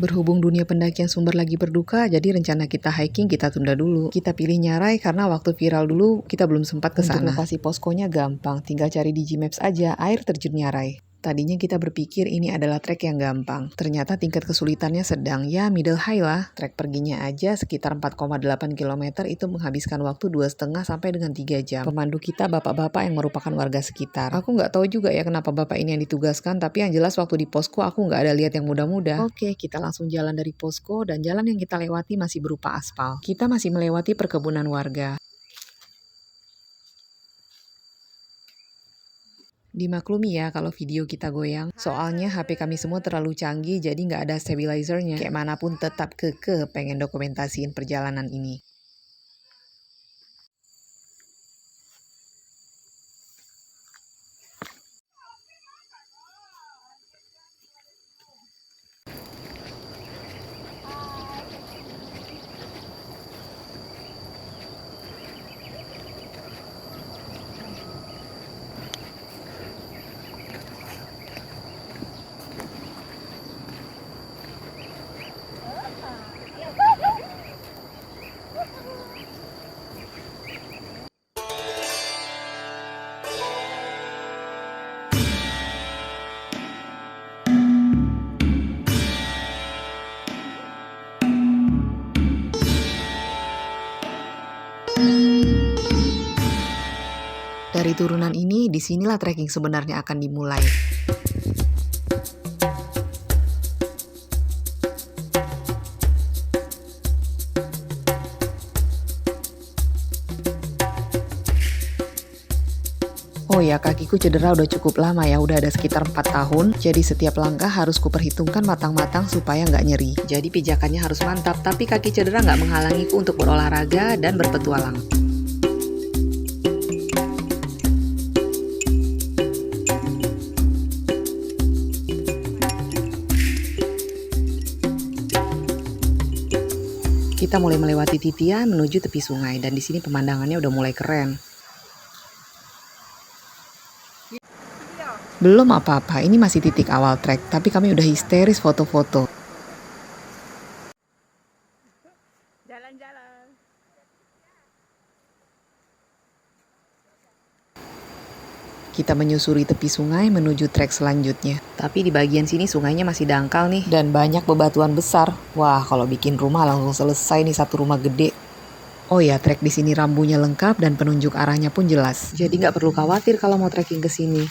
Berhubung dunia pendakian Sumber lagi berduka, jadi rencana kita hiking kita tunda dulu. Kita pilih Nyarai karena waktu viral dulu kita belum sempat ke sana. Untuk lokasi poskonya gampang, tinggal cari di Gmaps aja, air terjun Nyarai. Tadinya kita berpikir ini adalah trek yang gampang. Ternyata tingkat kesulitannya sedang, ya middle high lah. Trek perginya aja sekitar 4,8 km itu menghabiskan waktu 2,5 sampai dengan 3 jam. Pemandu kita bapak-bapak yang merupakan warga sekitar. Aku nggak tahu juga ya kenapa bapak ini yang ditugaskan, tapi yang jelas waktu di posko aku nggak ada lihat yang muda-muda. Oke, kita langsung jalan dari posko dan jalan yang kita lewati masih berupa aspal. Kita masih melewati perkebunan warga. Dimaklumi ya kalau video kita goyang, soalnya HP kami semua terlalu canggih jadi nggak ada stabilizernya. Kayak manapun tetap kekeh pengen dokumentasiin perjalanan ini. Dari turunan ini, disinilah trekking sebenarnya akan dimulai. Oh ya, kakiku cedera udah cukup lama ya, udah ada sekitar 4 tahun. Jadi setiap langkah harus kuperhitungkan matang-matang supaya nggak nyeri. Jadi pijakannya harus mantap, tapi kaki cedera nggak menghalangiku untuk berolahraga dan berpetualang. Kita mulai melewati titian menuju tepi sungai dan di sini pemandangannya udah mulai keren. Belum apa-apa, ini masih titik awal trek, tapi kami udah histeris foto-foto. Jalan-jalan. Kita menyusuri tepi sungai menuju trek selanjutnya. Tapi di bagian sini sungainya masih dangkal nih. Dan banyak bebatuan besar. Wah, kalau bikin rumah langsung selesai nih, satu rumah gede. Oh ya, trek di sini rambunya lengkap dan penunjuk arahnya pun jelas. Jadi nggak perlu khawatir kalau mau trekking ke sini.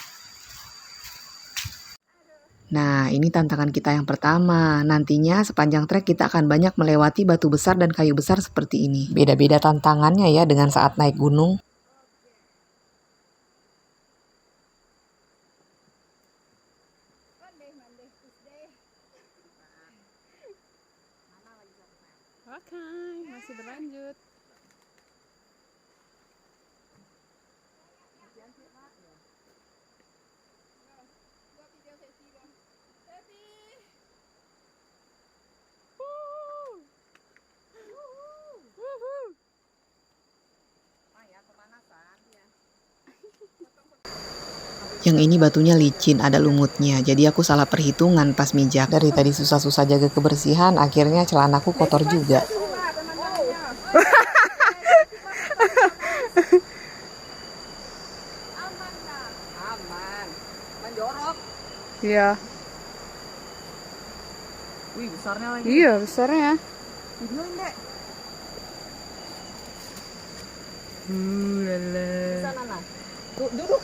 Nah, ini tantangan kita yang pertama. Nantinya sepanjang trek kita akan banyak melewati batu besar dan kayu besar seperti ini. Beda-beda tantangannya ya dengan saat naik gunung. Oke, masih berlanjut. Yang ini batunya licin, ada lumutnya. Jadi aku salah perhitungan pas mijak. Dari tadi susah-susah jaga kebersihan, akhirnya celanaku kotor juga. Aman. Menjorok. Iya. Wih, besarnya lagi. Iya, besarnya. Videoin, Dek. Lala. Di sana, nah. Duduk.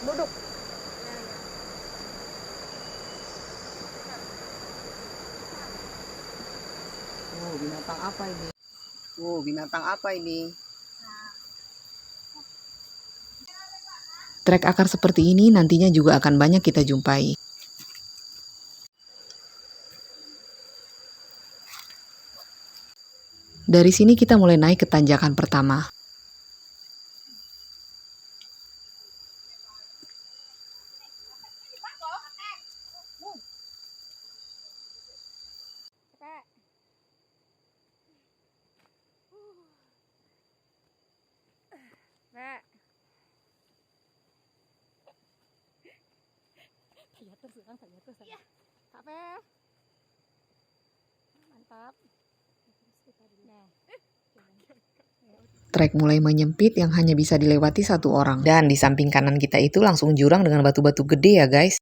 Oh, binatang apa ini? Binatang apa ini? Trek akar seperti ini nantinya juga akan banyak kita jumpai. Dari sini kita mulai naik ke tanjakan pertama. Trek mulai menyempit yang hanya bisa dilewati satu orang. Dan di samping kanan kita itu langsung jurang dengan batu-batu gede ya guys.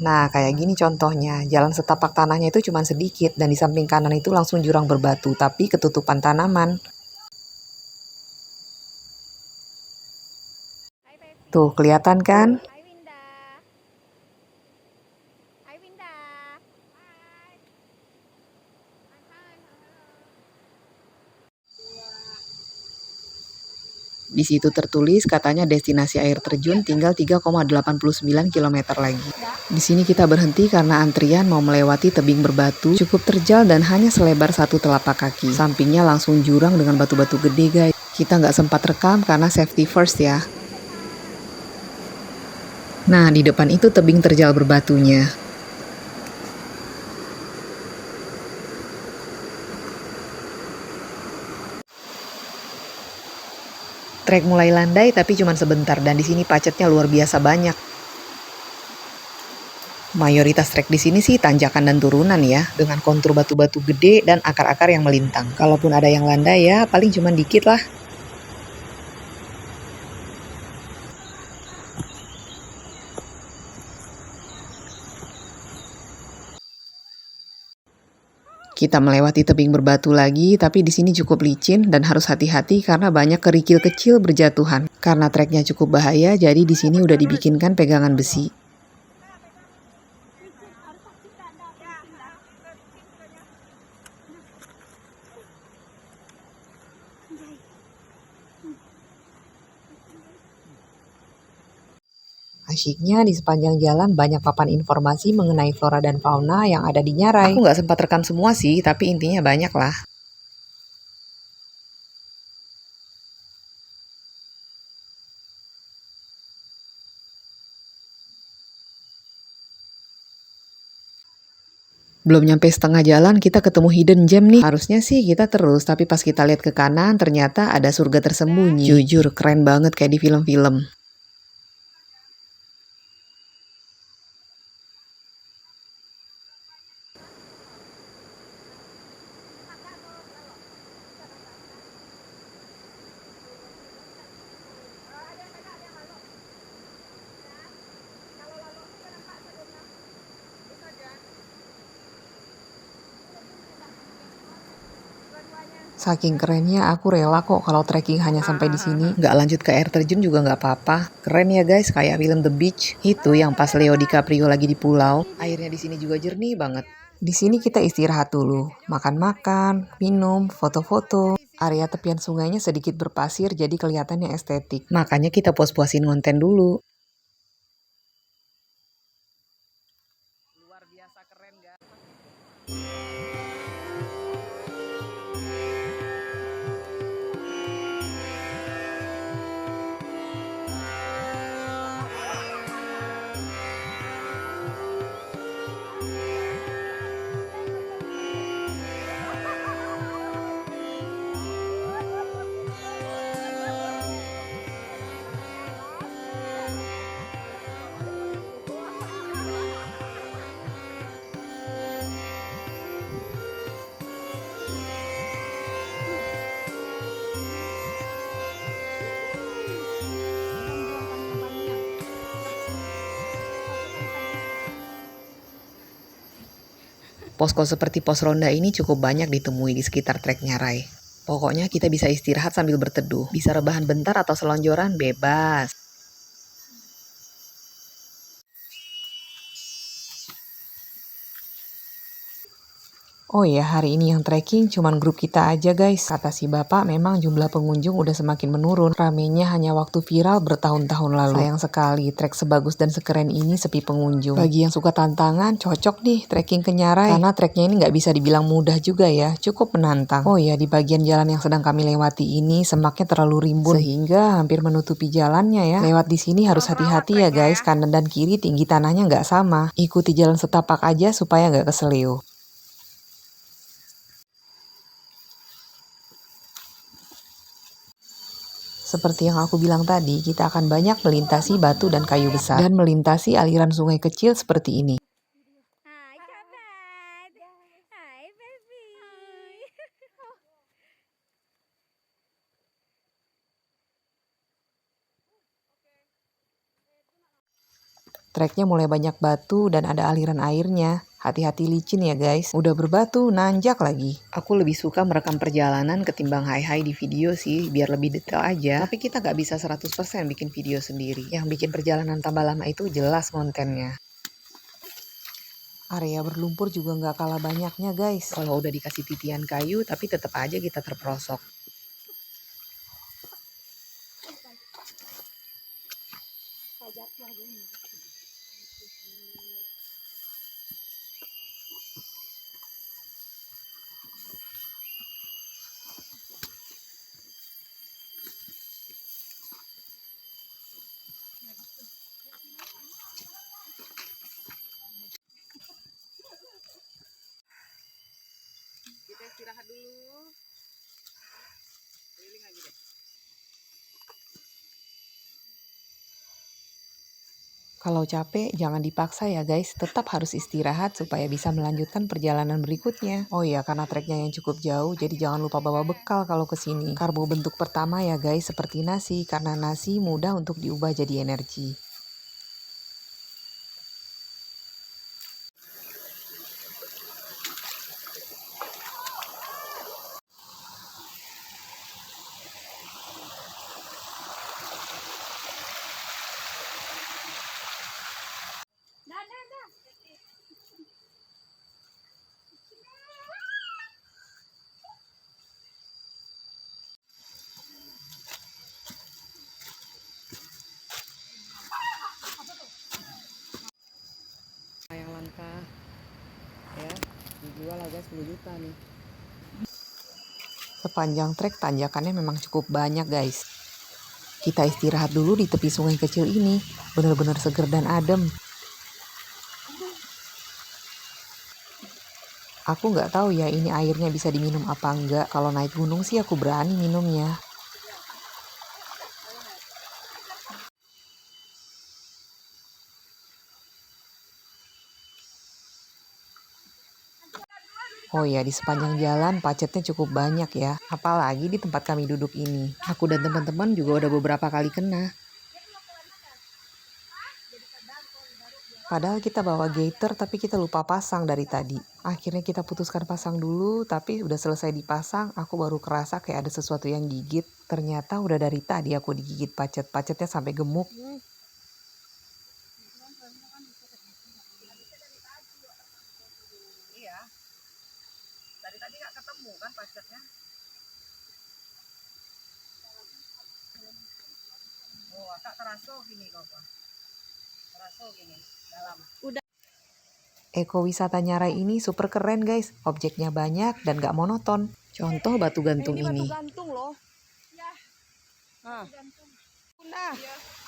Nah, kayak gini contohnya. Jalan setapak tanahnya itu cuma sedikit dan di samping kanan itu langsung jurang berbatu, tapi ketutupan tanaman. Tuh, kelihatan kan? Di situ tertulis katanya destinasi air terjun tinggal 3,89 km lagi. Di sini kita berhenti karena antrian mau melewati tebing berbatu cukup terjal dan hanya selebar satu telapak kaki. Sampingnya langsung jurang dengan batu-batu gede guys. Kita nggak sempat rekam karena safety first ya. Nah, di depan itu tebing terjal berbatunya. Trek mulai landai tapi cuma sebentar dan di sini pacetnya luar biasa banyak. Mayoritas trek di sini sih tanjakan dan turunan ya, dengan kontur batu-batu gede dan akar-akar yang melintang. Kalaupun ada yang landai ya, paling cuma dikit lah. Kita melewati tebing berbatu lagi, tapi di sini cukup licin dan harus hati-hati karena banyak kerikil kecil berjatuhan. Karena treknya cukup bahaya, jadi di sini udah dibikinkan pegangan besi. Asyiknya di sepanjang jalan banyak papan informasi mengenai flora dan fauna yang ada di Nyarai. Aku nggak sempat rekam semua sih, tapi intinya banyak lah. Belum nyampe setengah jalan kita ketemu hidden gem nih. Harusnya sih kita terus, tapi pas kita lihat ke kanan ternyata ada surga tersembunyi. Jujur keren banget kayak di film-film. Saking kerennya aku rela kok kalau trekking hanya sampai di sini. Nggak lanjut ke air terjun juga nggak apa-apa. Keren ya guys, kayak film The Beach. Itu yang pas Leo DiCaprio lagi di pulau. Airnya di sini juga jernih banget. Di sini kita istirahat dulu, makan-makan, minum, foto-foto. Area tepian sungainya sedikit berpasir jadi kelihatannya estetik. Makanya kita puas-puasin konten dulu. Luar biasa keren guys. Posko seperti pos ronda ini cukup banyak ditemui di sekitar trek Nyarai. Pokoknya kita bisa istirahat sambil berteduh. Bisa rebahan bentar atau selonjoran bebas. Oh ya, hari ini yang trekking cuman grup kita aja guys. Kata si bapak memang jumlah pengunjung udah semakin menurun. Ramenya hanya waktu viral bertahun-tahun lalu. Sayang sekali, trek sebagus dan sekeren ini sepi pengunjung. Bagi yang suka tantangan, cocok nih trekking ke Nyarai. Karena treknya ini nggak bisa dibilang mudah juga ya, cukup menantang. Oh ya, di bagian jalan yang sedang kami lewati ini semaknya terlalu rimbun. Sehingga hampir menutupi jalannya ya. Lewat di sini harus hati-hati ya guys, kanan dan kiri tinggi tanahnya nggak sama. Ikuti jalan setapak aja supaya nggak keseleo. Seperti yang aku bilang tadi, kita akan banyak melintasi batu dan kayu besar dan melintasi aliran sungai kecil seperti ini. Hai sahabat. Hai baby. Treknya mulai banyak batu dan ada aliran airnya. Hati-hati licin ya guys. Udah berbatu, nanjak lagi. Aku lebih suka merekam perjalanan ketimbang hai-hai di video sih, biar lebih detail aja. Tapi kita nggak bisa 100% bikin video sendiri. Yang bikin perjalanan tambah lama itu jelas kontennya. Area berlumpur juga nggak kalah banyaknya guys. Kalau udah dikasih titian kayu, tapi tetap aja kita terperosok. Kita istirahat dulu. Keliling lagi deh. Kalau capek, jangan dipaksa ya guys. Tetap harus istirahat supaya bisa melanjutkan perjalanan berikutnya. Oh iya, karena treknya yang cukup jauh, jadi jangan lupa bawa bekal kalau ke sini. Karbo bentuk pertama ya guys, seperti nasi. Karena nasi mudah untuk diubah jadi energi. Yang langka ya, dijual harga 10 juta nih. Sepanjang trek tanjakannya memang cukup banyak guys. Kita istirahat dulu di tepi sungai kecil ini. Benar-benar seger dan adem. Aku nggak tahu ya ini airnya bisa diminum apa enggak. Kalau naik gunung sih aku berani minumnya. Oh ya, di sepanjang jalan pacetnya cukup banyak ya. Apalagi di tempat kami duduk ini. Aku dan teman-teman juga udah beberapa kali kena. Padahal kita bawa gaiter tapi kita lupa pasang dari tadi. Akhirnya kita putuskan pasang dulu, tapi udah selesai dipasang, aku baru kerasa kayak ada sesuatu yang gigit. Ternyata udah dari tadi aku digigit pacet. Pacetnya sampai gemuk. Iya. Dari tadi nggak ketemu kan pacetnya. Oh, agak terasa gini kok. Terasa gini dalam. Ekowisata Nyarai ini super keren guys. Objeknya banyak dan gak monoton. Contoh batu gantung ini. Batu gantung loh. Nah. Nah.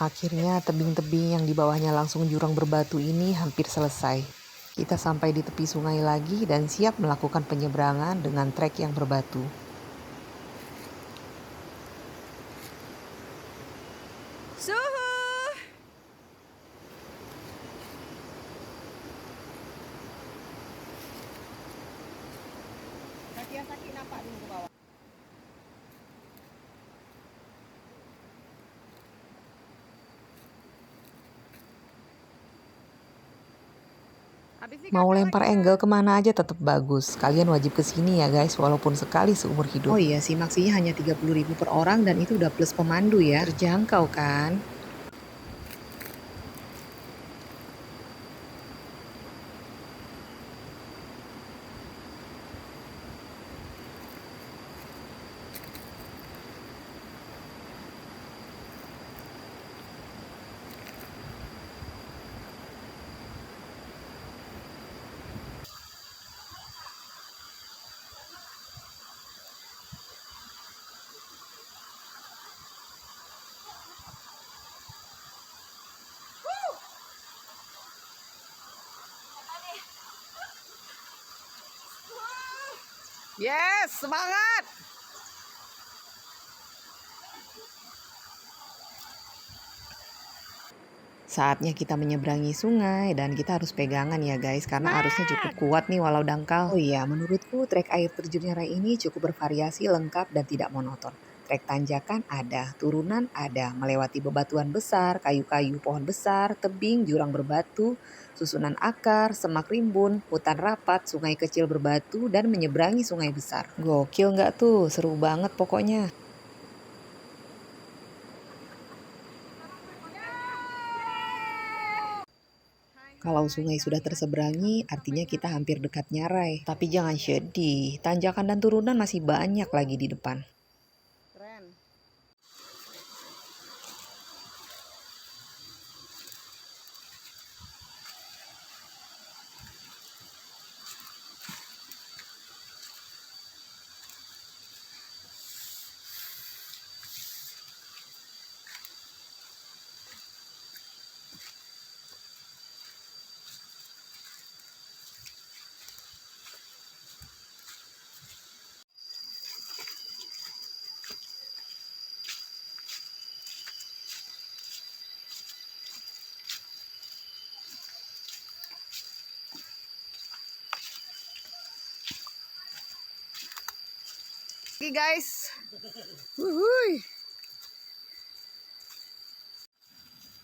Akhirnya tebing-tebing yang di bawahnya langsung jurang berbatu ini hampir selesai. Kita sampai di tepi sungai lagi dan siap melakukan penyeberangan dengan trek yang berbatu. Suhu. Kaki yang sakit nampak dulu ke bawah. Mau lempar angle kemana aja tetap bagus. Kalian wajib kesini ya guys, walaupun sekali seumur hidup. Oh iya sih, maksinya hanya 30.000 per orang dan itu udah plus pemandu ya. Terjangkau kan? Yes, semangat. Saatnya kita menyeberangi sungai dan kita harus pegangan ya guys karena arusnya cukup kuat nih walau dangkal. Oh iya, menurutku trek air terjun Nyarai ini cukup bervariasi, lengkap dan tidak monoton. Trek tanjakan ada, turunan ada, melewati bebatuan besar, kayu-kayu pohon besar, tebing, jurang berbatu, susunan akar, semak rimbun, hutan rapat, sungai kecil berbatu, dan menyeberangi sungai besar. Gokil nggak tuh? Seru banget pokoknya. Kalau sungai sudah terseberangi, artinya kita hampir dekat Nyarai. Tapi jangan sedih, tanjakan dan turunan masih banyak lagi di depan. Keren. Oke guys. Wuhui.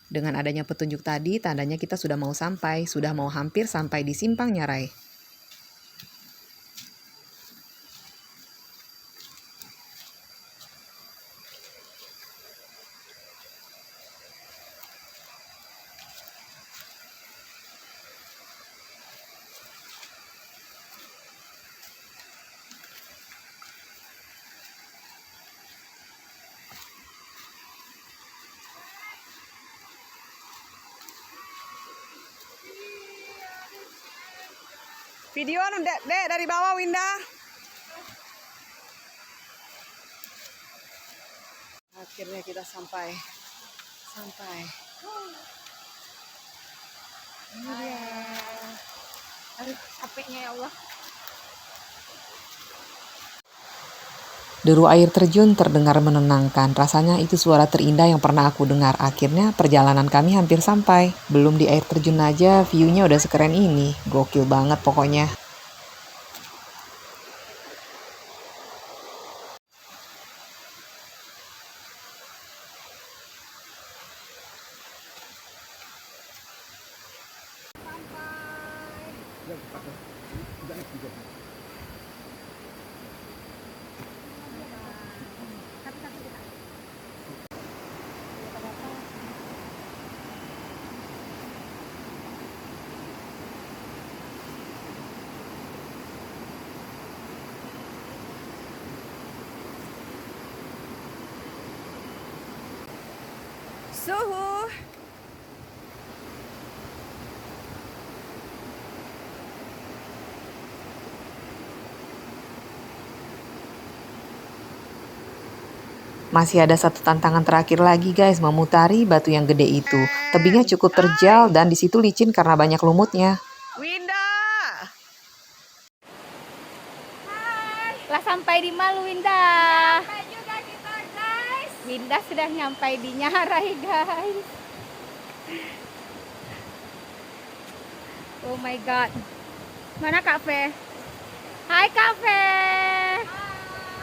Dengan adanya petunjuk tadi, tandanya kita sudah mau sampai, sudah mau hampir sampai di Simpang Nyarai. Videoan dek dari bawah Winda. Akhirnya kita sampai. Ini dia. Aduh, capeknya ya Allah. Deru air terjun terdengar menenangkan. Rasanya itu suara terindah yang pernah aku dengar. Akhirnya perjalanan kami hampir sampai. Belum di air terjun aja, view-nya udah sekeren ini. Gokil banget pokoknya. Suhu. Masih ada satu tantangan terakhir lagi guys, memutari batu yang gede itu. Tebingnya cukup terjal dan di situ licin karena banyak lumutnya. Winda. Lah sampai di mana Winda? Sampai juga kita guys. Winda sudah nyampai di Nyarai guys. Oh my god. Mana Kak Fe? Hai Kak Fe.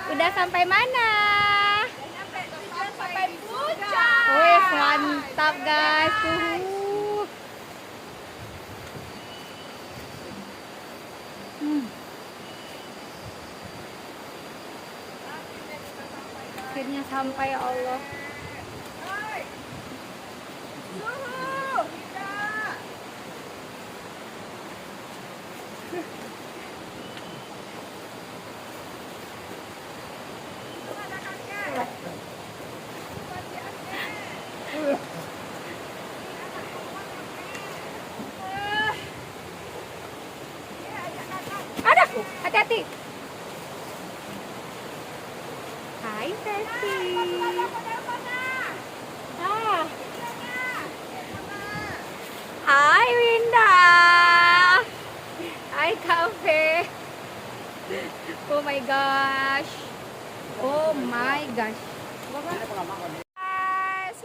Udah sampai mana? Sampai tujuan sampai puncak. Wih, mantap guys. Akhirnya sampai ya Allah. Ada, hati-hati. Hai Teti. Ah. Hai Winda. Hai Cafe. Oh my gosh. Oh my gosh. Guys.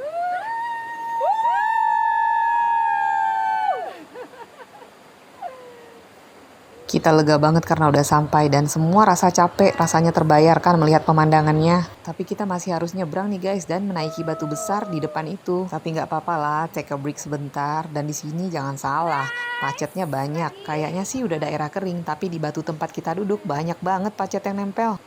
Kita lega banget karena udah sampai dan semua rasa capek rasanya terbayarkan melihat pemandangannya. Tapi kita masih harus nyebrang nih guys dan menaiki batu besar di depan itu. Tapi nggak apa-apa lah, take a break sebentar. Dan di sini jangan salah, pacetnya banyak. Kayaknya sih udah daerah kering, tapi di batu tempat kita duduk banyak banget pacet yang nempel.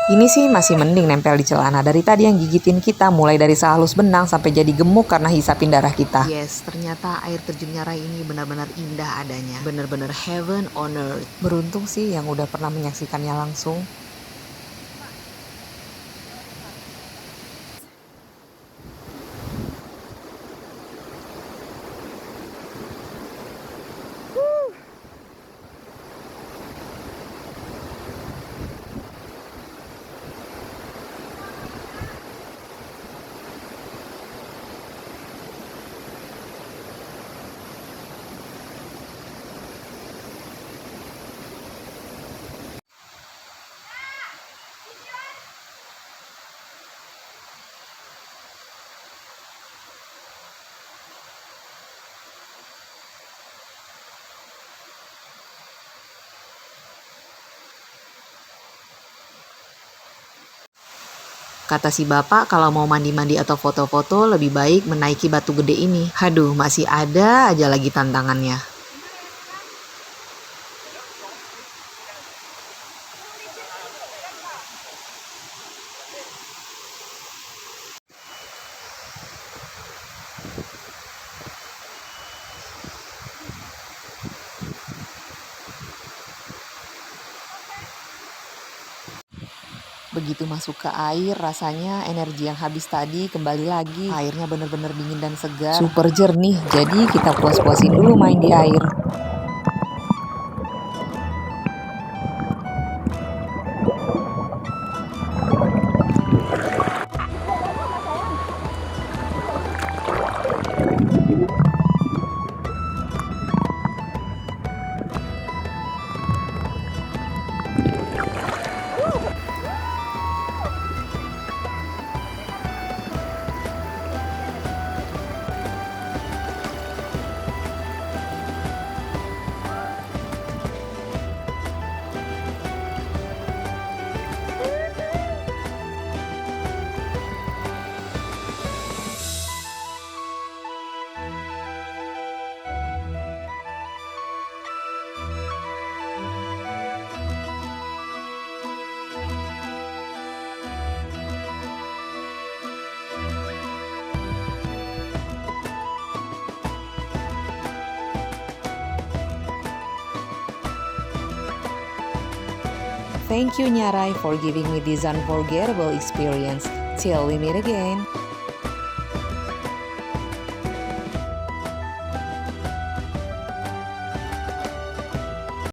Ini sih masih mending nempel di celana. Dari tadi yang gigitin kita mulai dari sehalus benang sampai jadi gemuk karena hisapin darah kita. Yes, ternyata air terjun Nyarai ini benar-benar indah adanya. Benar-benar heaven on earth. Beruntung sih yang udah pernah menyaksikannya langsung. Kata si bapak kalau mau mandi-mandi atau foto-foto lebih baik menaiki batu gede ini. Aduh, masih ada aja lagi tantangannya. Begitu masuk ke air, rasanya energi yang habis tadi kembali lagi. Airnya bener-bener dingin dan segar. Super jernih, jadi kita puas-puasin dulu main di air. Thank you Nyarai for giving me this unforgettable experience. Till we meet again.